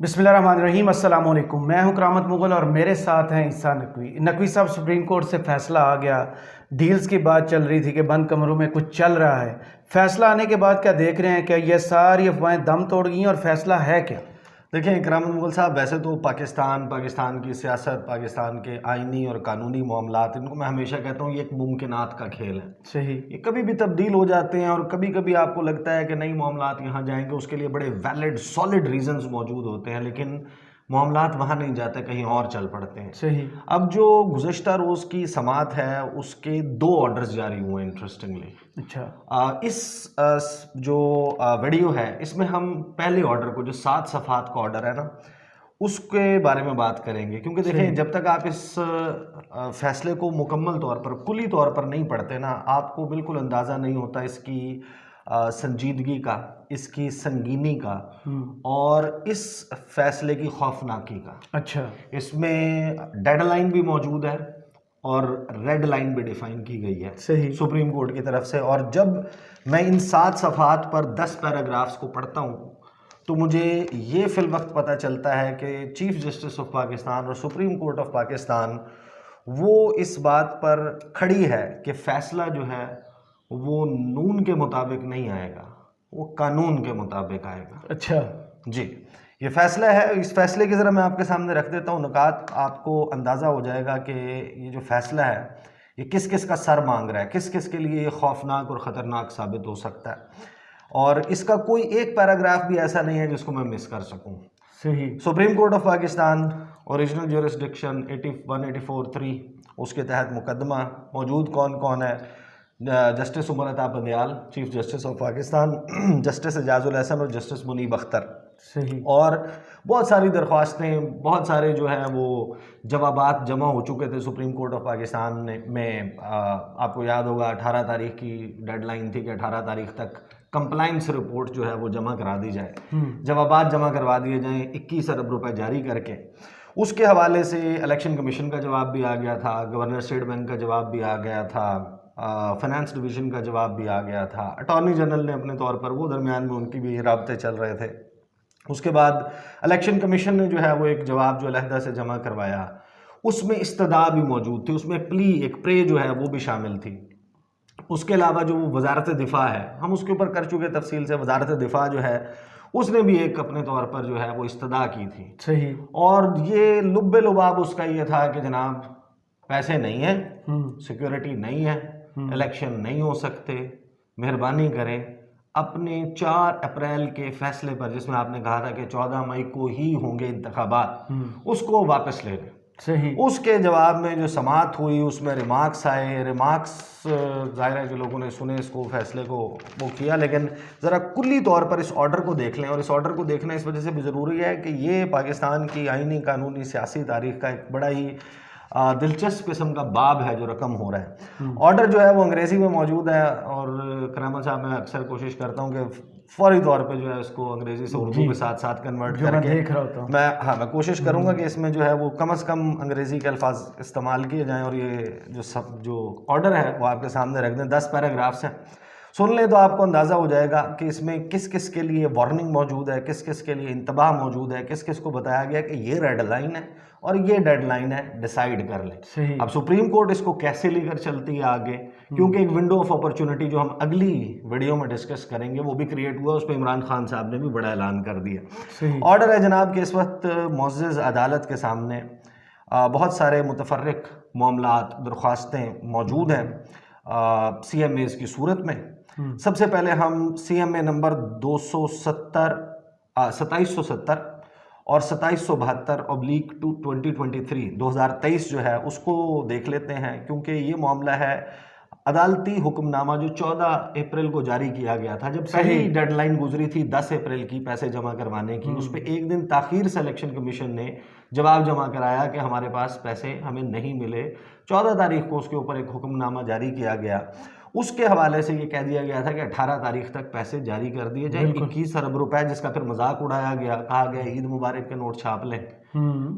बिस्मिल्लाहिर्रहमानिर्रहीम, अस्सलाम वालेकुम। मैं हूं करामत मुगल और मेरे साथ हैं ईसा नकवी। नकवी साहब, सुप्रीम कोर्ट से फैसला आ गया। डील्स की बात चल रही थी कि बंद कमरों में कुछ चल रहा है। फैसला आने के बाद क्या देख रहे हैं, क्या ये सारी अफवाहें दम तोड़ गई हैं और फैसला है क्या? देखिए करामत मुगल साहब, वैसे तो पाकिस्तान की सियासत, पाकिस्तान के आइनी और कानूनी मामलात, इनको मैं हमेशा कहता हूँ ये एक मुमकिनात का खेल है। सही। ये कभी भी तब्दील हो जाते हैं और कभी कभी आपको लगता है कि नई मामलात यहाँ जाएंगे, उसके लिए बड़े वैलिड सॉलिड रीजंस मौजूद होते हैं, लेकिन मामलात वहाँ नहीं जाते, कहीं और चल पड़ते हैं। सही। अब जो गुज़श्ता रोज़ की समात है उसके 2 ऑर्डर्स जारी हुए इंटरेस्टिंगली। अच्छा। जो वीडियो है इसमें हम पहले ऑर्डर को, जो 7 सफ़ात का ऑर्डर है ना, उसके बारे में बात करेंगे, क्योंकि देखें जब तक आप इस फैसले को मुकम्मल तौर पर, कुली तौर पर नहीं पढ़ते ना, आपको बिल्कुल अंदाज़ा नहीं होता इसकी संजीदगी का, इसकी संगीनी का और इस फैसले की खौफनाकी का। अच्छा। इसमें डेडलाइन भी मौजूद है और रेड लाइन भी डिफाइन की गई है सही। सुप्रीम कोर्ट की तरफ से। और जब मैं इन 7 सफ़ात पर 10 पैराग्राफ्स को पढ़ता हूँ तो मुझे ये फिल वक्त पता चलता है कि चीफ जस्टिस ऑफ पाकिस्तान और सुप्रीम कोर्ट ऑफ पाकिस्तान वो इस बात पर खड़ी है कि फ़ैसला जो है वो नून के मुताबिक नहीं आएगा, वो कानून के मुताबिक आएगा। अच्छा जी, ये फैसला है। इस फैसले की ज़रा मैं आपके सामने रख देता हूँ नुकात, आपको अंदाज़ा हो जाएगा कि ये जो फैसला है ये किस किस का सर मांग रहा है, किस किस के लिए ये खौफनाक और ख़तरनाक साबित हो सकता है। और इसका कोई एक पैराग्राफ भी ऐसा नहीं है जिसको मैं मिस कर सकूँ। सही। Supreme court of Pakistan original jurisdiction 184(3), उसके तहत मुकदमा मौजूद कौन कौन है? Justice Umar Ata Bandial chief justice of Pakistan, justice Ijazul Hasan और जस्टिस मुनीब अख्तर। सही। और बहुत सारी दरख्वास्तें, बहुत सारे जो है वो जवाबात जमा हो चुके थे सुप्रीम कोर्ट ऑफ पाकिस्तान में। आपको याद होगा 18 तारीख की डेडलाइन थी कि 18 तारीख तक कंप्लाइंस रिपोर्ट जो है वो जमा करा दी जाए, जवाबात जमा करवा दिए जाएं 21 अरब रुपए जारी करके। उसके हवाले से इलेक्शन कमीशन का जवाब भी आ गया था, गवर्नर स्टेट बैंक का जवाब भी आ गया था, फाइनेंस डिवीज़न का जवाब भी आ गया था, अटॉर्नी जनरल ने अपने तौर पर, वो दरमियान में उनकी भी राब्ते चल रहे थे। उसके बाद इलेक्शन कमीशन ने जो है वो एक जवाब जो अलहदा से जमा करवाया, उसमें इस्तदा भी मौजूद थी, उसमें प्ली, एक प्रे जो है वो भी शामिल थी। उसके अलावा जो वजारत दिफा है, हम उसके ऊपर कर चुके तफसील से, वजारत दिफा जो है उसने भी एक अपने तौर पर जो है वो इस्तदा की थी। सही। और ये लुब्बे लुबाब उसका ये था कि जनाब पैसे नहीं है, सिक्योरिटी नहीं है, इलेक्शन नहीं हो सकते, मेहरबानी करें अपने 4 अप्रैल के फैसले पर, जिसमें आपने कहा था कि 14 मई को ही होंगे इंतखाबात, उसको वापस ले लें। सही। उसके जवाब में जो समात हुई उसमें रिमार्क्स आए, रिमार्क्स ज़ाहिर है कि लोगों ने सुने, इसको फैसले को वो किया, लेकिन ज़रा कुल्ली तौर पर इस ऑर्डर को देख लें। और इस ऑर्डर को देखना इस वजह से भी ज़रूरी है कि ये पाकिस्तान की आइनी, कानूनी, सियासी तारीख का एक बड़ा ही दिलचस्प किस्म का बाब है जो रकम हो रहा है। ऑर्डर जो है वो अंग्रेज़ी में मौजूद है और करामत साहब, मैं अक्सर कोशिश करता हूँ कि फौरी तौर पे जो है इसको अंग्रेज़ी से उर्दू के साथ साथ कन्वर्ट करके देख रहा होता हूँ मैं कोशिश करूँगा कि इसमें जो है वो कम से कम अंग्रेज़ी के अल्फाज इस्तेमाल किए जाएँ। और ये जो ऑर्डर है वो आपके सामने रख दें, 10 पैराग्राफ्स हैं, सुन लें तो आपको अंदाज़ा हो जाएगा कि इसमें किस किस के लिए वार्निंग मौजूद है, किस किस के लिए इंतबाह मौजूद है, किस किस को बताया गया कि ये रेड लाइन है और ये डेडलाइन है, डिसाइड कर लें। अब सुप्रीम कोर्ट इसको कैसे लेकर चलती है आगे, क्योंकि एक विंडो ऑफ अपॉर्चुनिटी जो हम अगली वीडियो में डिस्कस करेंगे वो भी क्रिएट हुआ, उस पर इमरान खान साहब ने भी बड़ा ऐलान कर दिया। ऑर्डर है जनाब कि इस वक्त मुअज़्ज़ज़ अदालत के सामने बहुत सारे मुतफर्रिक मामलात, दरख्वास्तें मौजूद हैं CMAs की सूरत में। सबसे पहले हम CMA नंबर 2770 और 2772/2023 2023 जो है उसको देख लेते हैं, क्योंकि ये मामला है अदालती हुक्मनामा जो 14 अप्रैल को जारी किया गया था, जब पहली डेडलाइन गुजरी थी 10 अप्रैल की पैसे जमा करवाने की, उस पर एक दिन ताखीर से इलेक्शन कमीशन ने जवाब जमा कराया कि हमारे पास पैसे हमें नहीं मिले। 14 तारीख को उसके ऊपर एक हुक्मनामा जारी किया गया, उसके हवाले से ये कह दिया गया था कि 18 तारीख तक पैसे जारी कर दिए जाए, 21 अरब रुपए, जिसका फिर मजाक उड़ाया गया, कहा गया ईद मुबारक के नोट छाप लें,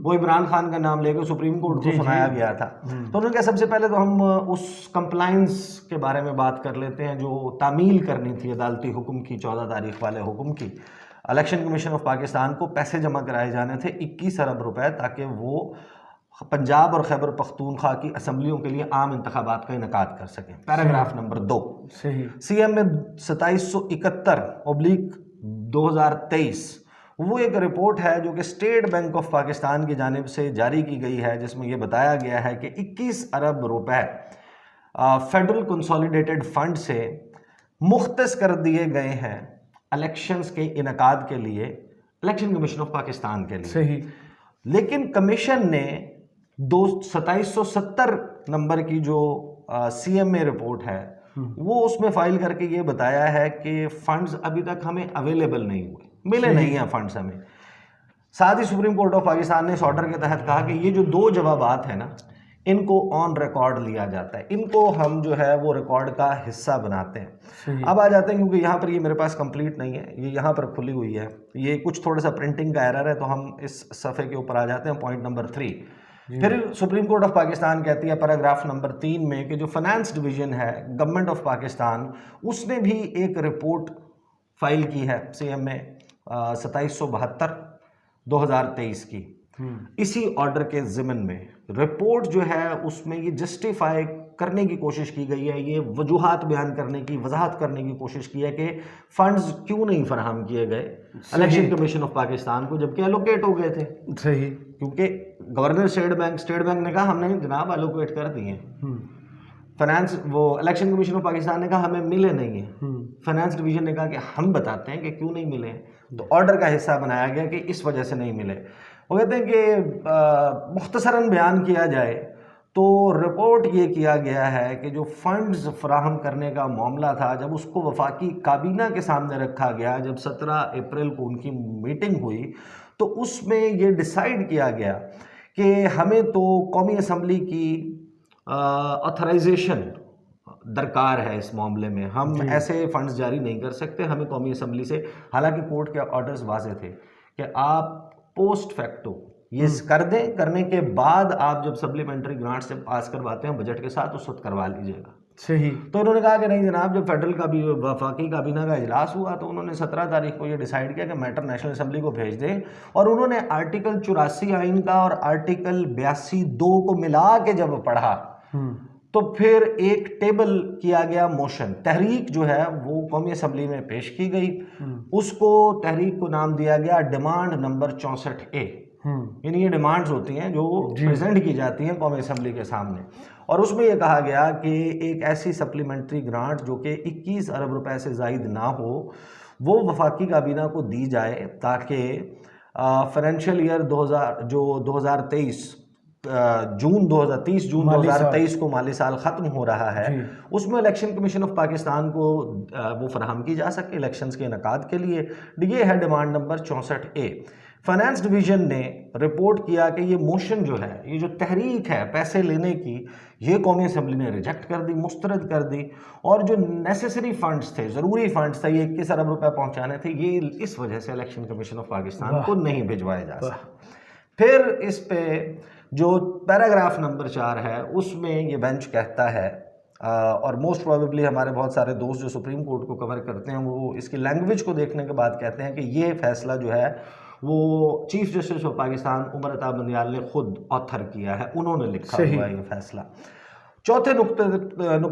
वो इमरान खान का नाम लेकर सुप्रीम कोर्ट को सुनाया गया था। तो उन्होंने कहा सबसे पहले तो हम उस कंप्लाइंस के बारे में बात कर लेते हैं जो तामील करनी थी अदालती हुक्म की, 14 तारीख वाले हुक्म की। इलेक्शन कमीशन ऑफ पाकिस्तान को पैसे जमा कराए जाने थे 21 अरब रुपए, ताकि वो पंजाब और खैबर पख्तूनख्वा की असम्बलियों के लिए आम इंतखाबात का इनकाद कर सकें। पैराग्राफ नंबर 2 सही। CM में 2771/2023 वो एक रिपोर्ट है जो कि स्टेट बैंक ऑफ पाकिस्तान की जानिब से जारी की गई है, जिसमें यह बताया गया है कि 21 अरब रुपए फेडरल कंसोलिडेटेड फंड से मुख्तस कर दिए गए हैं इलेक्शंस के इनकाद के लिए, इलेक्शन कमीशन ऑफ पाकिस्तान के लिए। सही। लेकिन कमीशन ने 2770 नंबर की जो CMA रिपोर्ट है वो उसमें फाइल करके ये बताया है कि फंड्स अभी तक हमें अवेलेबल नहीं हुए, मिले नहीं हैं फंड्स हमें। साथ ही सुप्रीम कोर्ट ऑफ पाकिस्तान ने इस ऑर्डर के तहत कहा कि ये जो 2 जवाबात है ना, इनको ऑन रिकॉर्ड लिया जाता है, इनको हम जो है वो रिकॉर्ड का हिस्सा बनाते हैं। अब आ जाते हैं, क्योंकि यहाँ पर ये मेरे पास कंप्लीट नहीं है, ये यहाँ पर खुली हुई है, ये कुछ थोड़ा सा प्रिंटिंग का एरर है, तो हम इस सफ़े के ऊपर आ जाते हैं, पॉइंट नंबर 3। फिर सुप्रीम कोर्ट ऑफ पाकिस्तान कहती है पैराग्राफ नंबर 3 में कि जो फाइनेंस डिवीजन है गवर्नमेंट ऑफ पाकिस्तान, उसने भी एक रिपोर्ट फाइल की है CM में 2772/2023 की। इसी ऑर्डर के ज़िमन में रिपोर्ट जो है उसमें ये जस्टिफाई करने की कोशिश की गई है, ये वजूहात बयान करने की, वजाहत करने की कोशिश की है कि फंड्स क्यों नहीं फराहम किए गए इलेक्शन कमीशन ऑफ पाकिस्तान को, जबकि एलोकेट हो गए थे। सही। क्योंकि गवर्नर स्टेट बैंक ने कहा हमने जनाब एलोकेट कर दिए, फाइनेंस वो इलेक्शन कमीशन ऑफ पाकिस्तान ने कहा हमें मिले नहीं है, फाइनेंस डिवीजन ने कहा कि हम बताते हैं कि क्यों नहीं मिले, तो ऑर्डर का हिस्सा बनाया गया कि इस वजह से नहीं मिले। वो कहते हैं कि मुख्तसरन बयान किया जाए तो रिपोर्ट ये किया गया है कि जो फंड्स फराहम करने का मामला था, जब उसको वफाकी काबीना के सामने रखा गया, जब 17 अप्रैल को उनकी मीटिंग हुई, तो उसमें ये डिसाइड किया गया कि हमें तो कौमी असम्बली की ऑथराइजेशन दरकार है इस मामले में, हम ऐसे फंड्स जारी नहीं कर सकते, हमें कौमी असम्बली से, हालांकि कोर्ट के ऑर्डर्स वाजे थे कि आप पोस्ट फैक्टो ये कर दें, करने के बाद आप जब सप्लीमेंट्री ग्रांट से पास करवाते हैं बजट के साथ उस वक्त करवा लीजिएगा। सही। तो उन्होंने कहा कि नहीं जनाब, जब फेडरल का भी वफाकी काबीना का इजलास हुआ तो उन्होंने 17 तारीख को ये डिसाइड किया कि मैटर नेशनल असम्बली को भेज दें, और उन्होंने आर्टिकल 84 आइन का और आर्टिकल 82(2) को मिला के जब पढ़ा तो फिर एक टेबल किया गया, मोशन तहरीक जो है वो कौमी असम्बली में पेश की गई, उसको तहरीक को नाम दिया गया डिमांड नंबर 64A। यानी ये डिमांड्स होती हैं जो प्रेजेंट की जाती हैं कौमी असम्बली के सामने, और उसमें यह कहा गया कि एक ऐसी सप्लीमेंट्री ग्रांट जो कि 21 अरब रुपए से ज़ायद ना हो, वो वफाकी काबीना को दी जाए, ताकि फाइनेंशियल ईयर 2023 जून 2023 को माली साल ख़त्म हो रहा है, उसमें इलेक्शन कमीशन ऑफ पाकिस्तान को वो फराहम की जा सके इलेक्शंस के इनकाद के लिए। ये है demand number 64A। Finance division ने रिपोर्ट किया कि ये मोशन जो है, ये जो तहरीक है पैसे लेने की, ये कौमी असम्बली ने रिजेक्ट कर दी, मुस्तरद कर दी, और जो नेसेसरी फंड्स थे, ज़रूरी फंड्स थे, ये 21 अरब रुपए पहुंचाने थे, ये इस वजह से इलेक्शन कमीशन ऑफ पाकिस्तान को नहीं भिजवाए जा सके। फिर इस पे जो पैराग्राफ नंबर 4 है उसमें ये बेंच कहता है, और मोस्ट प्रोबेबली हमारे बहुत सारे दोस्त जो सुप्रीम कोर्ट को कवर करते हैं वो इसकी लैंग्वेज को देखने के बाद कहते हैं कि ये फैसला जो है वो chief justice of Pakistan Umar Ata Bandial ने खुद ऑथर किया है, उन्होंने लिखा हुआ है ये फैसला। चौथे नुक्ते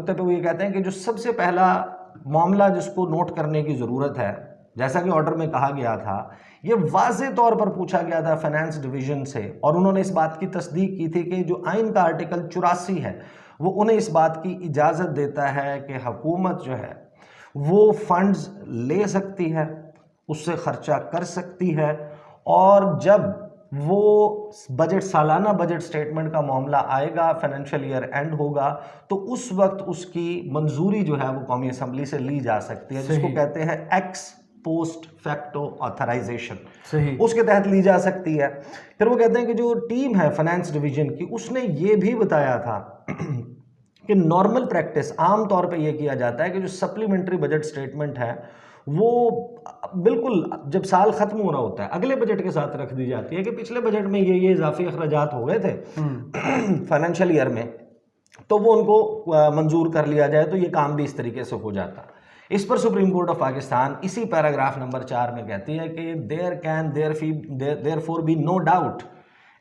पे वो ये कहते हैं कि जो सबसे पहला मामला जिसको नोट करने की ज़रूरत है, जैसा कि ऑर्डर में कहा गया था, ये वाज़े तौर पर पूछा गया था फाइनेंस डिवीजन से, और उन्होंने इस बात की तस्दीक की थी कि जो आइन का आर्टिकल 84 है वो उन्हें इस बात की इजाज़त देता है कि हुकूमत जो है वो फंड्स ले सकती है, उससे ख़र्चा कर सकती है, और जब वो बजट सालाना बजट स्टेटमेंट का मामला आएगा, फाइनेंशियल ईयर एंड होगा, तो उस वक्त उसकी मंजूरी जो है वो कौमी असम्बली से ली जा सकती है, जिसको कहते हैं एक्स पोस्ट फैक्टो ऑथराइजेशन, उसके तहत ली जा सकती है। फिर वो कहते हैं कि जो टीम है फाइनेंस डिवीजन की, उसने ये भी बताया था कि नॉर्मल प्रैक्टिस आम तौर पे ये किया जाता है कि जो सप्लीमेंट्री बजट स्टेटमेंट है वो बिल्कुल जब साल ख़त्म हो रहा होता है अगले बजट के साथ रख दी जाती है कि पिछले बजट में ये इजाफी अखराजात हो गए थे फाइनेंशियल ईयर में, तो वो उनको मंजूर कर लिया जाए, तो ये काम भी इस तरीके से हो जाता। इस पर सुप्रीम कोर्ट ऑफ पाकिस्तान इसी पैराग्राफ नंबर 4 में कहती है कि therefore be no doubt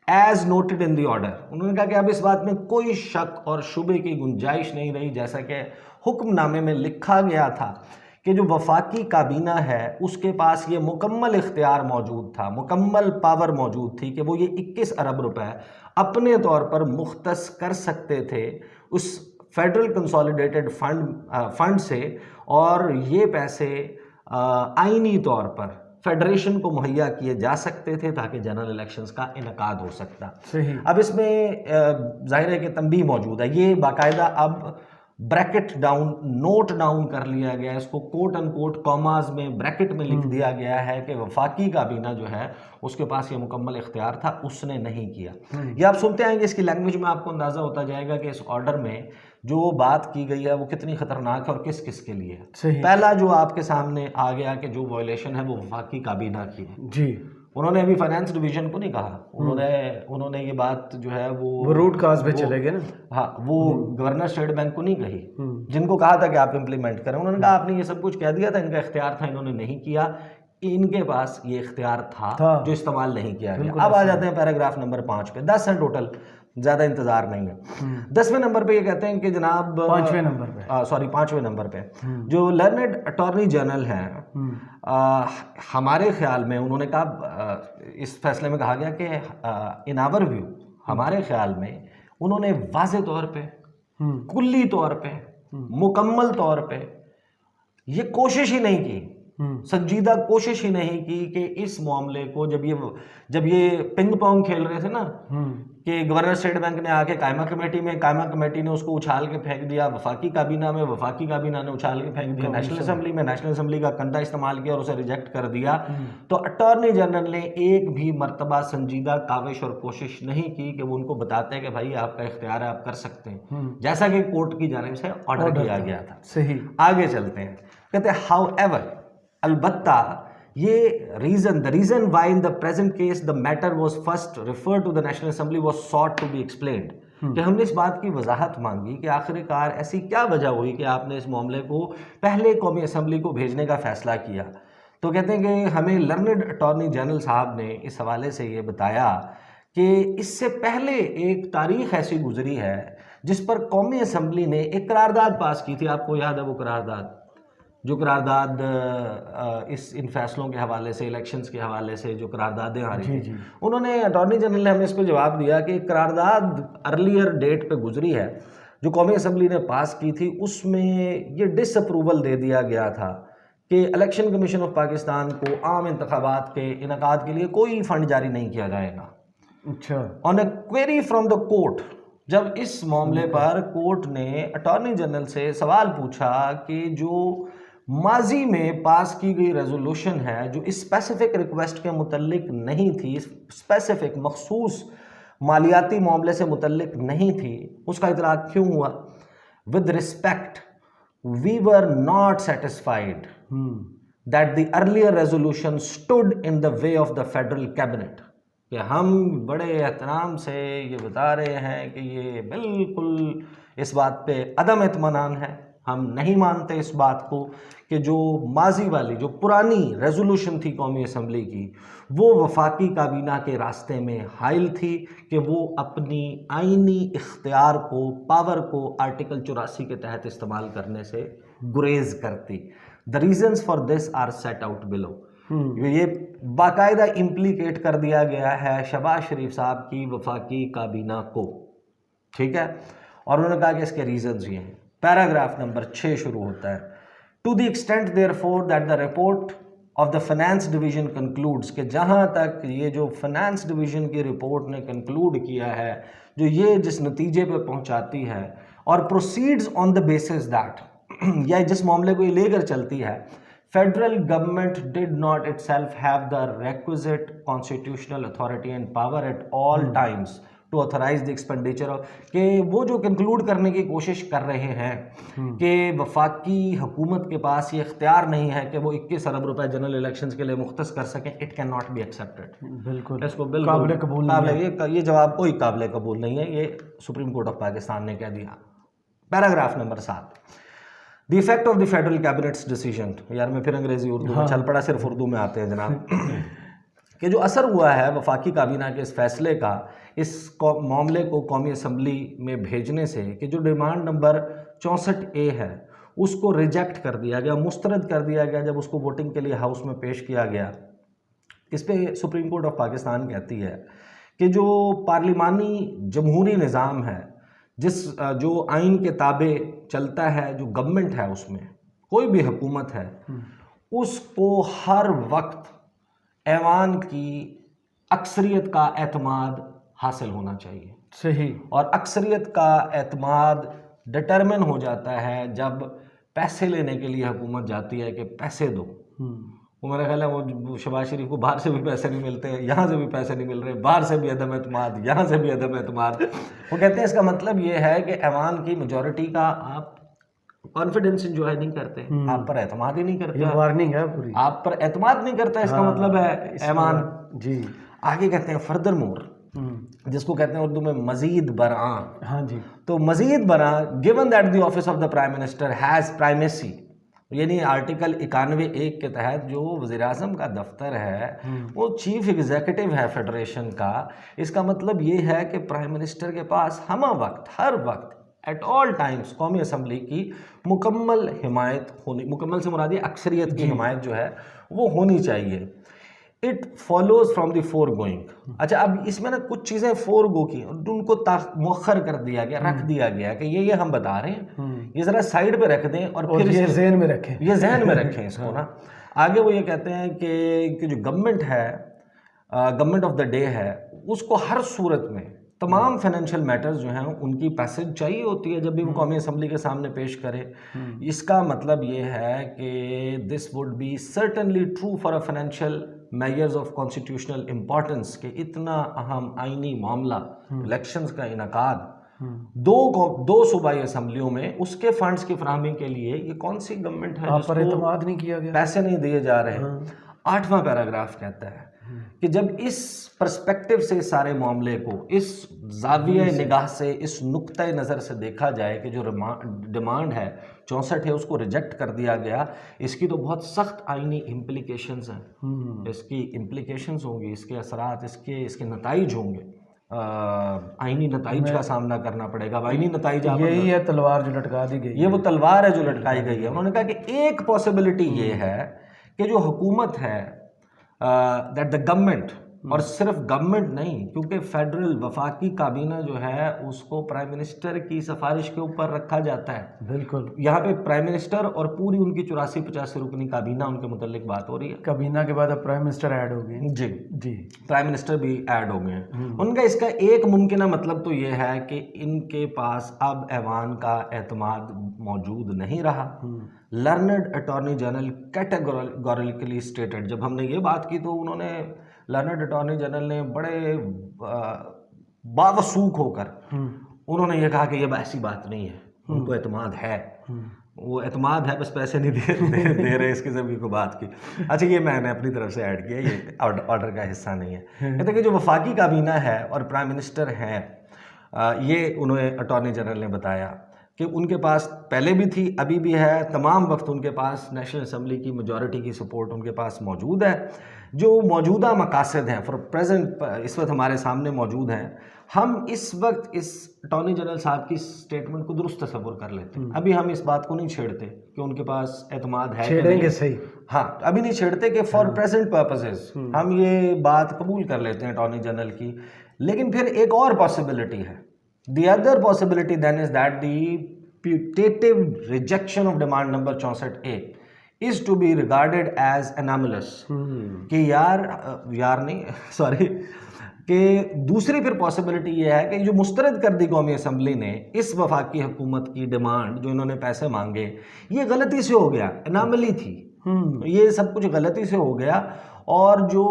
as noted in the order. उन्होंने कहा कि अब इस बात में कोई शक और शुबे की गुंजाइश नहीं रही, जैसा कि हुक्मनामे में लिखा गया था कि जो वफाकी काबीना है उसके पास ये मुकम्मल इख्तियार मौजूद था, मुकम्मल पावर मौजूद थी कि वो ये 21 अरब रुपए अपने तौर पर मुख्तस कर सकते थे उस फेडरल कंसोलिडेटेड फंड से, और ये पैसे आईनी तौर पर फेडरेशन को मुहैया किए जा सकते थे ताकि जनरल इलेक्शंस का इनकाद हो सकता। सही। अब इसमें जाहिर है कि तंबीह मौजूद है, ये बाकायदा अब ब्रैकेट डाउन, नोट डाउन कर लिया गया है, इसको कोट एंड कोट कॉमाज में ब्रैकेट में लिख दिया गया है कि वफाकी काबीना जो है उसके पास ये मुकम्मल इख्तियार था, उसने नहीं किया। ये आप सुनते आएंगे, इसकी लैंग्वेज में आपको अंदाज़ा होता जाएगा कि इस ऑर्डर में जो बात की गई है वो कितनी खतरनाक है और किस किस के लिए है। पहला जो आपके सामने आ गया कि जो वायलेशन है वो वफाकी काबीना की है जी। उन्होंने अभी फाइनेंस डिवीजन को नहीं कहा, उन्होंने ये बात जो है वो रूट काज पे चले गए ना। हाँ, वो गवर्नर स्टेट बैंक को नहीं कही, जिनको कहा था कि आप इम्प्लीमेंट करें। उन्होंने कहा आपने ये सब कुछ कह दिया था, इनका इख्तियार था, इन्होंने नहीं किया, इनके पास ये इख्तियार था जो इस्तेमाल नहीं किया गया। अब आ जाते हैं पैराग्राफ नंबर 5 पे। 10 हैं टोटल, ज्यादा इंतजार नहीं है। 10वें नंबर पे ये कहते हैं कि जनाब 5वें नंबर पे, सॉरी 5वें नंबर पे जो लर्नेड अटॉर्नी जनरल हैं, हमारे ख्याल में उन्होंने कहा, इस फैसले में कहा गया कि इन आवर व्यू, हमारे ख्याल में उन्होंने वाज़े तौर पे, कुल्ली तौर पे, मुकम्मल तौर पे ये कोशिश ही नहीं की, संजीदा कोशिश ही नहीं की कि इस मामले को, जब ये पिंग पोंग खेल रहे थे ना कि गवर्नर स्टेट बैंक ने आके कायमा कमेटी ने उसको उछाल के फेंक दिया वफाकी काबीना में, वफाकी काबीना ने उछाल के फेंक दिया नेशनल असेंबली में, नेशनल असेंबली का कंधा इस्तेमाल किया और उसे रिजेक्ट कर दिया, तो अटॉर्नी जनरल ने एक भी मर्तबा संजीदा काविश और कोशिश नहीं की कि वो उनको बताते हैं कि भाई आपका इख्तियार है, आप कर सकते हैं, जैसा कि कोर्ट की जानिब से ऑर्डर किया गया था। सही। आगे चलते हैं, कहते हैं हाउएवर, अलबत्ता ये the reason why in the present case the matter was first referred to the national assembly was sought to be explained, कि हमने इस बात की वजाहत मांगी कि आखिरकार ऐसी क्या वजह हुई कि आपने इस मामले को पहले कौमी असेंबली को भेजने का फैसला किया। तो कहते हैं कि हमें लर्नेड अटॉर्नी जनरल साहब ने इस हवाले से ये बताया कि इससे पहले एक तारीख ऐसी गुजरी है जिस पर कौमी असेंबली ने एक करारदाद पास की थी। आपको याद है वो करारदाद, जो करारदाद इन फैसलों के हवाले से, इलेक्शंस के हवाले से जो करारदादें आ रही थी, उन्होंने अटॉर्नी जनरल ने हमें इस पर जवाब दिया कि करारदाद अर्लियर डेट पे गुजरी है जो कौमी असेंबली ने पास की थी, उसमें ये डिसअप्रूवल दे दिया गया था कि इलेक्शन कमीशन ऑफ पाकिस्तान को आम इंतखाबात के इनकाद के लिए कोई फंड जारी नहीं किया जाएगा। अच्छा। On a query from the court, जब इस मामले पर कोर्ट ने अटॉर्नी जनरल से सवाल पूछा कि जो माजी में पास की गई रेजोल्यूशन है जो स्पेसिफिक रिक्वेस्ट के मुतल्लिक नहीं थी, स्पेसिफिक मखसूस मालियाती मामले से मुतल्लिक नहीं थी, उसका इतराक क्यों हुआ? With respect we were not satisfied that the earlier resolution stood in the way of the federal cabinet, कि हम बड़े एहतराम से ये बता रहे हैं कि ये बिल्कुल इस बात पे अदम इत्मीनान है, हम नहीं मानते इस बात को कि जो माजी वाली, जो पुरानी रेजोल्यूशन थी कौमी असेंबली की, वो वफाकी काबीना के रास्ते में हाइल थी कि वो अपनी आईनी इख्तियार को, पावर को आर्टिकल 84 के तहत इस्तेमाल करने से गुरेज करती। The reasons for this are set out below. ये बाकायदा इम्प्लीकेट कर दिया गया है शहबाज शरीफ साहब की वफाकी काबीना को, ठीक है, और उन्होंने कहा कि इसके रीजंस ये हैं। पैराग्राफ नंबर 6 शुरू होता है, to the extent therefore that the report of the finance division concludes, कि जहाँ तक ये जो फाइनेंस डिवीजन की रिपोर्ट ने कंक्लूड किया है, जो ये जिस नतीजे पे पहुँचाती है, और proceeds on the basis that, या जिस मामले को ये लेकर चलती है, federal government did not itself have the requisite constitutional authority and power at all times to authorise the expenditure of, कि वो जो कंक्लूड करने की कोशिश कर रहे हैं कि वफाकी हुकूमत के पास ये इख्तियार नहीं है कि वो 21 अरब रुपए जनरल इलेक्शंस के लिए मुख्तस कर सकें, it can not be accepted. बिल्कुल, इसको बिल्कुल काबिल कबूल नहीं, ये जवाब कोई काबिल कबूल नहीं है, ये सुप्रीम कोर्ट ऑफ पाकिस्तान ने कह दिया। Paragraph number 7, the effect of the federal cabinets decision, यार मैं फिर अंग्रेजी उर्दू में चल पड़ा, सिर्फ उर्दू में आते हैं जनाब, कि जो असर हुआ है वफाकी काबीना के इस फैसले का इस मामले को कौमी असम्बली में भेजने से, कि जो डिमांड नंबर 64A है उसको रिजेक्ट कर दिया गया, मुस्तरद कर दिया गया जब उसको वोटिंग के लिए हाउस में पेश किया गया। इस पे सुप्रीम कोर्ट ऑफ पाकिस्तान कहती है कि जो पार्लिमानी जमहूरी निज़ाम है, जो आइन के ताबे चलता है, जो गवर्नमेंट है उसमें कोई भी हुकूमत है, उसको हर वक्त ऐवान की अक्सरियत का एतमाद हासिल होना चाहिए। सही। और अक्सरियत का एतमाद डिटरमिन हो जाता है जब पैसे लेने के लिए हुकूमत जाती है कि पैसे दो। वो मेरा ख्याल है वो शहबाज शरीफ को बाहर से भी पैसे नहीं मिलते, यहाँ से भी पैसे नहीं मिल रहे, बाहर से भी अदम एतमाद, यहाँ से भी अदम एतमाद। वो कहते हैं इसका मतलब ये है कि ऐवान की मेजॉरिटी का आप कॉन्फिडेंस इंजॉय नहीं करते, आप पर एतमाद ही नहीं करते, वार्निंग है पूरी, आप पर एतमाद नहीं करता, इसका मतलब है ऐवान। जी। आगे कहते हैं फर्दर मोर, जिसको कहते हैं उर्दू में मजीद बरआं। हाँ जी। तो मजीद बरआं, given that the office of the prime minister has primacy, यानी आर्टिकल 91(1) के तहत जो वज़ीर आज़म का दफ्तर है वो चीफ एग्जीक्यूटिव है फेडरेशन का। इसका मतलब ये है कि प्राइम मिनिस्टर के पास हम वक्त, हर वक्त, एट ऑल टाइम्स कौमी असम्बली की मुकम्मल हिमायत होनी, मुकम्मल से मुराद अक्सरियत की हिमायत जो है वो होनी चाहिए। It follows from the four going. अच्छा, अब इसमें ना कुछ चीज़ें फोर गो की उनको मुअख्खर कर दिया गया, रख दिया गया कि ये हम बता रहे हैं, ये ज़रा साइड पे रख दें और फिर ये ज़हन में रखें, ये जहन में रखें इसको ना। आगे वो ये कहते हैं कि जो गवर्नमेंट है, गवर्नमेंट ऑफ द डे है, उसको हर सूरत में तमाम फाइनेंशियल मैटर्स जो हैं उनकी पैसेज चाहिए होती है जब भी वो कौमी असम्बली के सामने पेश करे। इसका मतलब ये है कि this would be certainly true for a financial measures of constitutional importance, के इतना अहम आइनी मामला इलेक्शंस का इनकाद दो सूबाई असम्बलियों में, उसके फंड्स की फराहमी के लिए ये कौन सी गवर्नमेंट है जिसको एतमाद नहीं किया गया, पैसे नहीं दिए जा रहे हैं। 8वां पैराग्राफ कहता है कि जब इस पर्सपेक्टिव से सारे मामले को, इस जाविया निगाह से, इस नुक्ते नज़र से देखा जाए कि जो डिमांड है 64 है उसको रिजेक्ट कर दिया गया, इसकी तो बहुत सख्त आइनी इम्प्लीकेशंस हैं, इसकी इम्प्लीकेशंस होंगी, इसके असरात, इसके नताइज होंगे, आइनी नताइज का सामना करना पड़ेगा। आइनी नताइज यही है तलवार जो लटका दी गई, ये वो तलवार है जो लटकाई गई है। उन्होंने कहा कि एक पॉसिबिलिटी ये है कि जो हुकूमत है, दैट द गवर्नमेंट, और सिर्फ गवर्नमेंट नहीं, क्योंकि फेडरल वफाकी काबीना जो है उसको प्राइम मिनिस्टर की सिफारिश के ऊपर रखा जाता है। बिल्कुल, यहाँ पे प्राइम मिनिस्टर और पूरी उनकी 84-85 रुकनी काबीना, उनके मुतालिक बात हो रही है। काबीना के बाद अब प्राइम मिनिस्टर ऐड हो गए। जी जी, प्राइम मिनिस्टर भी ऐड हो गए हैं। उनका इसका एक मुमकिन मतलब तो ये है कि इनके पास अब ऐवान का एतमाद मौजूद नहीं रहा। Learned attorney general categorically stated, जब हमने ये बात की तो उन्होंने, लर्नड अटॉर्नी जनरल ने बड़े बावसूख होकर उन्होंने ये कहा कि ये ऐसी बात नहीं है, उनको एतमाद है, वो एतमाद है, बस पैसे नहीं दे रहे, इसकी जब को बात की। अच्छा, ये मैंने अपनी तरफ से ऐड किया, ये ऑर्डर का हिस्सा नहीं है। कहते कि जो वफाकी काबीना है और प्राइम मिनिस्टर हैं, ये उन्हें अटॉर्नी जनरल ने बताया कि उनके पास पहले भी थी, अभी भी है, तमाम वक्त उनके पास नेशनल असम्बली की मेजॉरिटी की सपोर्ट उनके पास मौजूद है। जो मौजूदा मकासद हैं फॉर प्रेजेंट इस वक्त हमारे सामने मौजूद हैं, हम इस वक्त इस अटॉर्नी जनरल साहब की स्टेटमेंट को दुरुस्त तस्वुर कर लेते हैं। अभी हम इस बात को नहीं छेड़ते कि उनके पास एतमाद है, छेड़ेंगे सही, हाँ अभी नहीं छेड़ते कि फॉर प्रेजेंट पर्पसेस हम ये बात कबूल कर लेते हैं अटॉर्नी जनरल की। लेकिन फिर एक और पॉसिबिलिटी है, the other possibility then is that the putative rejection of demand number 64A is to be regarded as anomalous, कि यार नहीं सॉरी, कि दूसरी फिर पॉसिबिलिटी ये है कि जो मुस्तरद कर दी कौमी असम्बली ने इस वफाकी हुकूमत की डिमांड, जो इन्होंने पैसे मांगे, ये गलती से हो गया, एनामली थी, ये सब कुछ गलती से हो गया, और जो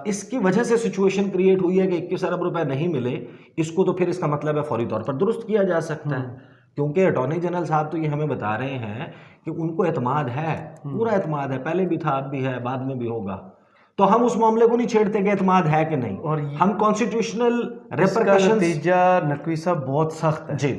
इसकी वजह से सिचुएशन क्रिएट हुई है कि 21 अरब रुपए नहीं मिले, इसको तो फिर इसका मतलब है फौरी तौर पर दुरुस्त किया जा सकता है, क्योंकि अटॉर्नी जनरल साहब तो ये हमें बता रहे हैं कि उनको एतमाद है, पूरा एतमाद है, पहले भी था, अब भी है, बाद में भी होगा। तो हम उस मामले को नहीं छेड़ते कि एतमाद है कि नहीं, और हम कॉन्स्टिट्यूशनल रिपरकशंस, नतीजा नकवी साहब बहुत सख्त है जी,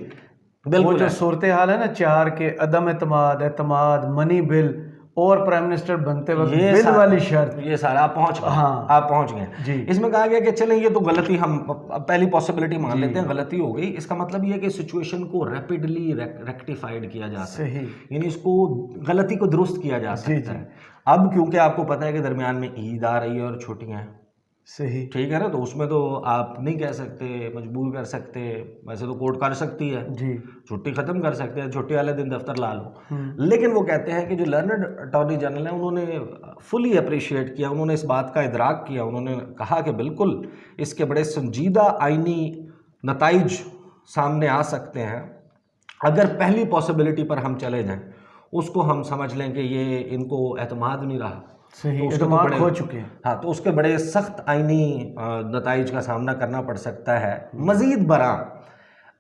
बिल्कुल वो जो है। सूरत हाल है ना, चार के अदम एतमाद, एतमाद, मनी बिल और प्राइम मिनिस्टर बनते वक्त बिल वाली शर्त। ये सारा आप पहुंच गए। हाँ आप पहुंच गए जी इसमें कहा गया कि चलें ये तो गलती, हम पहली पॉसिबिलिटी मान जी। लेते हैं गलती हो गई। इसका मतलब ये है कि सिचुएशन को रैपिडली रेक्टिफाइड किया जा सकता है, सही यानी इसको गलती को दुरुस्त किया जा जी सकता जी है। अब क्योंकि आपको पता है कि दरमियान में ईद आ रही है और छुट्टियां हैं, सही ठीक है ना, तो उसमें तो आप नहीं कह सकते, मजबूर कर सकते, वैसे तो कोर्ट कर सकती है, जी छुट्टी खत्म कर सकते हैं, छुट्टी वाले दिन दफ्तर ला लो। लेकिन वो कहते हैं कि जो लर्नड अटॉर्नी जनरल है उन्होंने फुली अप्रिशिएट किया, उन्होंने इस बात का इदराक किया, उन्होंने कहा कि बिल्कुल इसके बड़े संजीदा आईनी नताइज सामने आ सकते हैं अगर पहली पॉसिबिलिटी पर हम चले जाएं, उसको हम समझ लें कि ये इनको एतमाद नहीं रहा, सही, तो उसके एतमाद बड़े खो चुके हैं। हाँ, तो उसके बड़े सख्त आईनी नताइज का सामना करना पड़ सकता है। मजीद बरा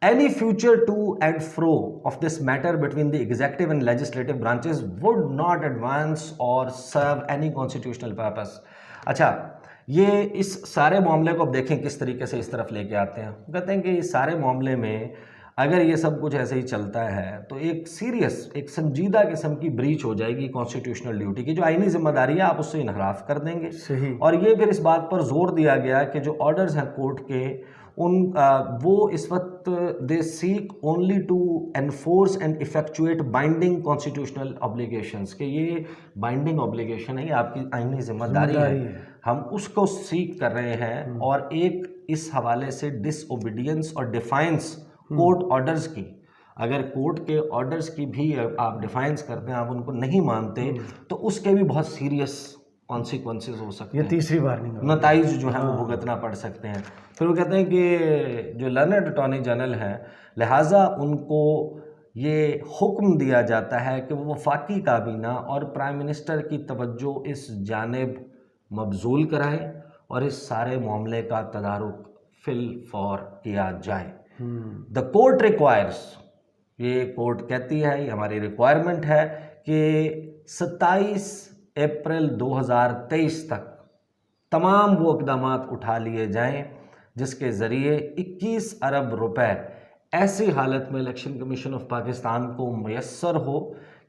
any future to and fro of this matter between the executive and legislative branches would not advance or serve any constitutional purpose. अच्छा, ये इस सारे मामले को अब देखें किस तरीके से इस तरफ लेके आते हैं। कहते हैं कि इस सारे मामले में अगर ये सब कुछ ऐसे ही चलता है तो एक सीरियस, एक संजीदा किस्म की ब्रीच हो जाएगी कॉन्स्टिट्यूशनल ड्यूटी की, जो आईनी जिम्मेदारी है आप उससे इनहराफ कर देंगे। सही और ये फिर इस बात पर जोर दिया गया कि जो ऑर्डर्स हैं कोर्ट के, वो इस वक्त they seek only to enforce and effectuate binding constitutional obligations, कि ये बाइंडिंग ऑब्लिगेशन है, ये आपकी आईनी जिम्मेदारी है, हम उसको सीक कर रहे हैं। और एक इस हवाले से डिसओबीडियंस और डिफाइंस कोर्ट ऑर्डर्स की, अगर कोर्ट के ऑर्डर्स की भी आप डिफाइंस करते हैं, आप उनको नहीं मानते, तो उसके भी बहुत सीरियस कॉन्सिक्वेंसेस हो सकते हैं, ये तीसरी वार्निंग है, नताइज जो है वो भुगतना पड़ सकते हैं। फिर वो कहते हैं कि जो लर्नड अटॉर्नी जनरल हैं, लिहाजा उनको ये हुक्म दिया जाता है कि वो वफाकी काबीना और प्राइम मिनिस्टर की तवज्जो इस जानिब मबजूल कराएं और इस सारे मामले का तदारुक फिल फॉर किया जाए। द कोर्ट रिक्वायर्स, ये कोर्ट कहती है, ये हमारी रिक्वायरमेंट है कि 27 अप्रैल 2023 तक तमाम वो इक़दाम उठा लिए जाएं जिसके ज़रिए 21 अरब रुपए ऐसी हालत में इलेक्शन कमीशन ऑफ पाकिस्तान को मैसर हो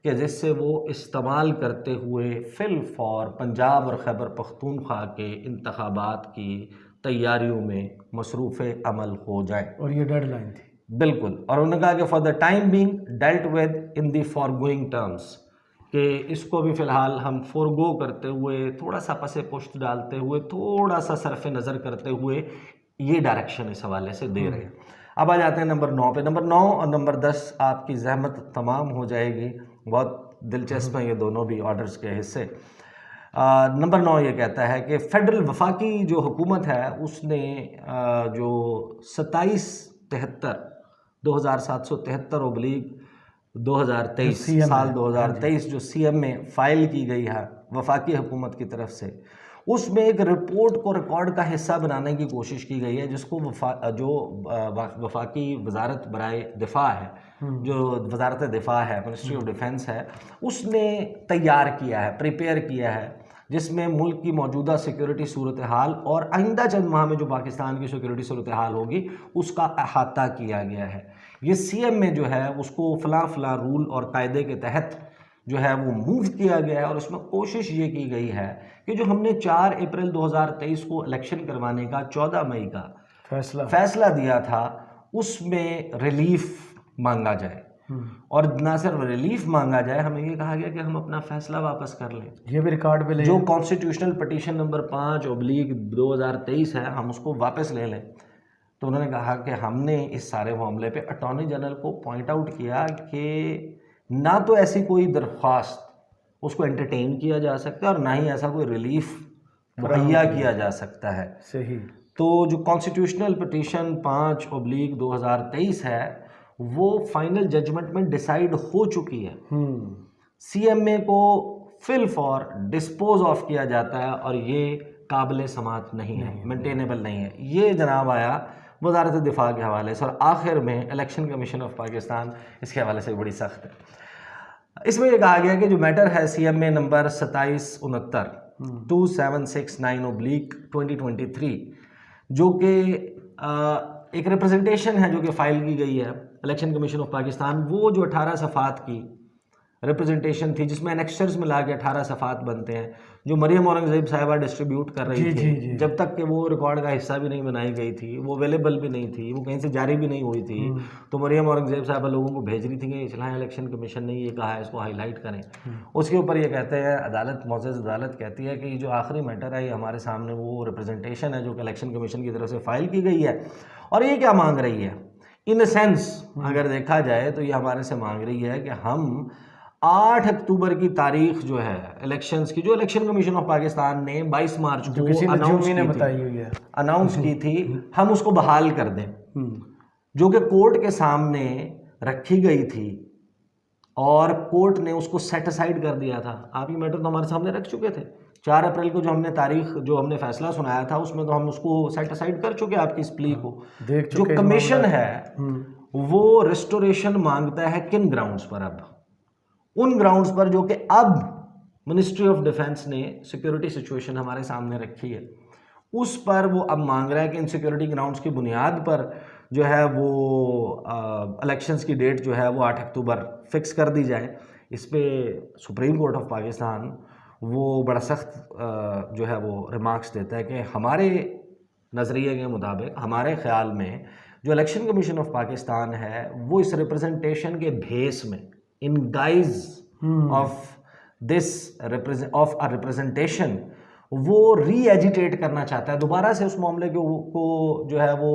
कि जिससे वो इस्तेमाल करते हुए फिल फॉर पंजाब और खैबर पख्तूनख्वा के इंतखाबात की तैयारियों में मसरूफ़ अमल हो जाए। और ये डेडलाइन थी बिल्कुल। और उन्होंने कहा कि for the time being dealt with in the forgoing terms, कि इसको भी फ़िलहाल हम फोरगो करते हुए, थोड़ा सा पसे पुश्त डालते हुए, थोड़ा सा सरफ नज़र करते हुए ये डायरेक्शन इस हवाले से दे रहे हैं। अब आ जाते हैं नंबर 9 पे। नंबर 9 और नंबर 10 आपकी जहमत तमाम हो जाएगी, बहुत दिलचस्प हैं ये दोनों भी ऑर्डर्स के हिस्से। नंबर 9 ये कहता है कि फेडरल वफाकी जो हुकूमत है उसने जो 2773/2023 साल 2023 जो CM में फ़ाइल की गई है वफाकी हुकूमत की तरफ से, उसमें एक रिपोर्ट को रिकॉर्ड का हिस्सा बनाने की कोशिश की गई है, जिसको वफाकी वजारत बराए दिफा है, जो वजारत दिफा है, मिनिस्ट्री ऑफ डिफेंस है, उसने तैयार किया है, प्रिपेयर किया है, जिसमें मुल्क की मौजूदा सिक्योरिटी सूरत हाल और आइंदा चंद माह में जो पाकिस्तान की सिक्योरिटी सूरत हाल होगी उसका अहाता किया गया है। ये CM में जो है उसको फ़लाँ रूल और कायदे के तहत जो है वो मूव किया गया है, और उसमें कोशिश ये की गई है कि जो हमने 4 अप्रैल 2023 को इलेक्शन करवाने का 14 मई का फैसला दिया था, उसमें रिलीफ मांगा जाए। और ना सिर्फ रिलीफ मांगा जाए, हमें ये कहा गया कि हम अपना फैसला वापस कर लें, ये भी रिकॉर्ड पे ले, जो कॉन्स्टिट्यूशनल पटिशन नंबर 5/2023 है, हम उसको वापस ले लें। तो उन्होंने कहा कि हमने इस सारे मामले पे अटॉर्नी जनरल को पॉइंट आउट किया कि ना तो ऐसी कोई दरख्वास्त उसको एंटरटेन किया जा सकता है और ना ही ऐसा कोई रिलीफ मुहैया किया जा सकता है। सही। तो जो कॉन्स्टिट्यूशनल पटिशन 5/2023 है वो फाइनल जजमेंट में डिसाइड हो चुकी है। CMA को फिल फॉर डिस्पोज ऑफ किया जाता है और ये काबिल समात नहीं है, मेंटेनेबल नहीं है। ये जनाब आया वजारत दिफा के हवाले से, और आखिर में इलेक्शन कमीशन ऑफ पाकिस्तान इसके हवाले से बड़ी सख्त है। इसमें यह कहा गया कि जो मैटर है CMA नंबर 2769/2769/2023 जो कि एक रिप्रेजेंटेशन है जो कि फ़ाइल की गई है इलेक्शन कमीशन ऑफ पाकिस्तान, वो जो 18 सफ़ात की रिप्रेजेंटेशन थी जिसमें एनेक्सर्स मिला के 18 सफ़ात बनते हैं, जो मरियम औरंगज़ेब साहिबा डिस्ट्रीब्यूट कर रही थी, जब तक कि वो रिकॉर्ड का हिस्सा भी नहीं बनाई गई थी, वो अवेलेबल भी नहीं थी, वो कहीं से जारी भी नहीं हुई थी, तो मरियम औरंगज़ेब साहिबा लोगों को भेज रही थी कि चलाएं इलेक्शन कमीशन ने ये कहा है, इसको हाईलाइट करें। उसके ऊपर ये कहते हैं अदालत, मोअज़्ज़ज़ अदालत कहती है कि जो आखिरी मैटर है ये हमारे सामने वो रिप्रेजेंटेशन है जो कि इलेक्शन कमीशन की तरफ से फ़ाइल की गई है, और ये क्या मांग रही है इन सेंस अगर देखा जाए तो ये हमारे से मांग रही है कि हम 8 अक्टूबर की तारीख जो है इलेक्शंस की, जो इलेक्शन कमीशन ऑफ पाकिस्तान ने 22 मार्च को अनाउंस की थी, हम उसको बहाल कर दें, जो कि कोर्ट के सामने रखी गई थी और कोर्ट ने उसको सेट असाइड कर दिया था। आप ये मैटर तो हमारे सामने रख चुके थे 4 अप्रैल को, जो हमने तारीख, जो हमने फैसला सुनाया था उसमें तो हम उसको सेट असाइड कर चुके आपकी इस प्ली को। जो कमीशन है वो रिस्टोरेशन मांगता है किन ग्राउंड्स पर? अब उन ग्राउंड्स पर जो कि अब मिनिस्ट्री ऑफ डिफेंस ने सिक्योरिटी सिचुएशन हमारे सामने रखी है, उस पर वो अब मांग रहा है कि इन सिक्योरिटी ग्राउंड्स की बुनियाद पर जो है वो इलेक्शंस की डेट जो है वो 8 अक्टूबर फिक्स कर दी जाए। इस पे सुप्रीम कोर्ट ऑफ पाकिस्तान वो बड़ा सख्त जो है वो रिमार्क्स देता है कि हमारे नज़रिए के मुताबिक, हमारे ख्याल में जो इलेक्शन कमीशन ऑफ पाकिस्तान है वो इस रिप्रेजेंटेशन के भेस में, in guise of this of a representation, वो री एजिटेट करना चाहता है, दोबारा से उस मामले को जो है वो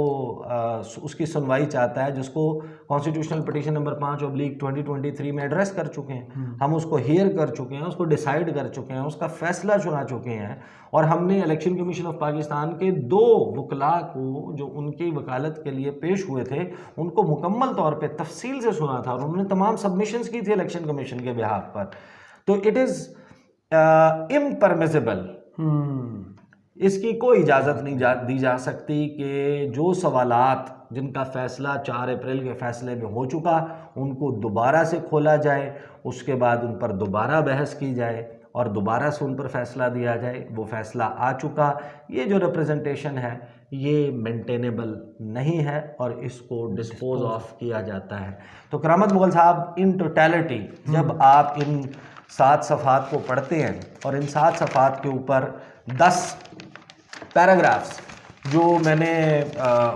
उसकी सुनवाई चाहता है, जिसको कॉन्स्टिट्यूशनल पिटीशन नंबर 5/2023 में एड्रेस कर चुके हैं। हम उसको हियर कर चुके हैं, उसको डिसाइड कर चुके हैं, उसका फैसला सुना चुके हैं, और हमने इलेक्शन कमीशन ऑफ पाकिस्तान के 2 वकला को जो उनकी वकालत के लिए पेश हुए थे उनको मुकम्मल तौर पर तफसील से सुना था, और उन्होंने तमाम सबमिशंस की थी इलेक्शन कमीशन के बिहाफ पर। तो इट इज़ इम्परमिसिबल, इसकी कोई इजाज़त नहीं दी जा सकती कि जो सवालात जिनका फ़ैसला 4 अप्रैल के फ़ैसले में हो चुका उनको दोबारा से खोला जाए, उसके बाद उन पर दोबारा बहस की जाए और दोबारा से उन पर फ़ैसला दिया जाए। वो फ़ैसला आ चुका, ये जो रिप्रेजेंटेशन है ये मेंटेनेबल नहीं है और इसको डिस्पोज ऑफ किया जाता है। तो करामत मुगल साहब, इन टोटलिटी जब आप इन 7 सफ़ात को पढ़ते हैं और इन 7 सफ़ात के ऊपर 10 पैराग्राफ्स, जो मैंने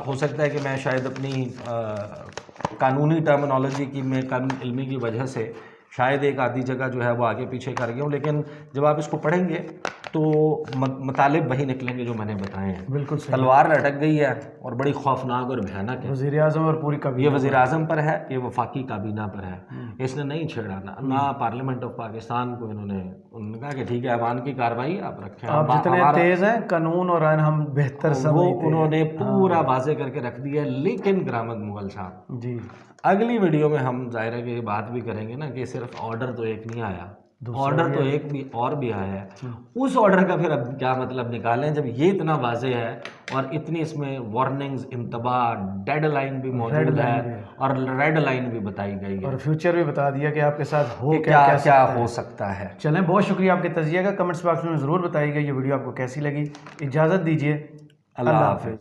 हो सकता है कि मैं शायद अपनी कानूनी टर्मिनोलॉजी की में कम इल्मी की वजह से शायद एक आधी जगह जो है वो आगे पीछे कर गया हूँ, लेकिन जब आप इसको पढ़ेंगे तो मतलब वही निकलेंगे जो मैंने बताए हैं। बिल्कुल सही। तलवार लटक गई है और बड़ी खौफनाक और भयानक है। वज़ीर आज़म और पूरी काबीना, ये वज़ीर आज़म पर है, ये वफाकी काबीना पर है। इसने नहीं छेड़ा ना पार्लियामेंट ऑफ पाकिस्तान को, उन्होंने कहा कि ठीक है ऐवान की कार्रवाई आप रखें, आप जितने तेज़ हैं कानून और आइन हम बेहतर वो उन्होंने पूरा वाजे करके रख दिया। लेकिन करामत मुगल साहब जी, अगली वीडियो में हम ज़ाहिर है कि ये बात भी करेंगे ना कि सिर्फ ऑर्डर तो एक नहीं आया, ऑर्डर तो एक भी और भी आया है। उस ऑर्डर का फिर अब क्या मतलब निकालें जब ये इतना वाजे है और इतनी इसमें वार्निंग्स, इंतबाह, डेडलाइन भी मौजूद है और रेड लाइन भी बताई गई है और फ्यूचर भी बता दिया कि आपके साथ हो क्या हो सकता है। चलें, बहुत शुक्रिया आपके तज़किया का। कमेंट्स बॉक्स में ज़रूर बताइएगा ये वीडियो आपको कैसी लगी। इजाज़त दीजिए, अल्लाह हाफ़िज़।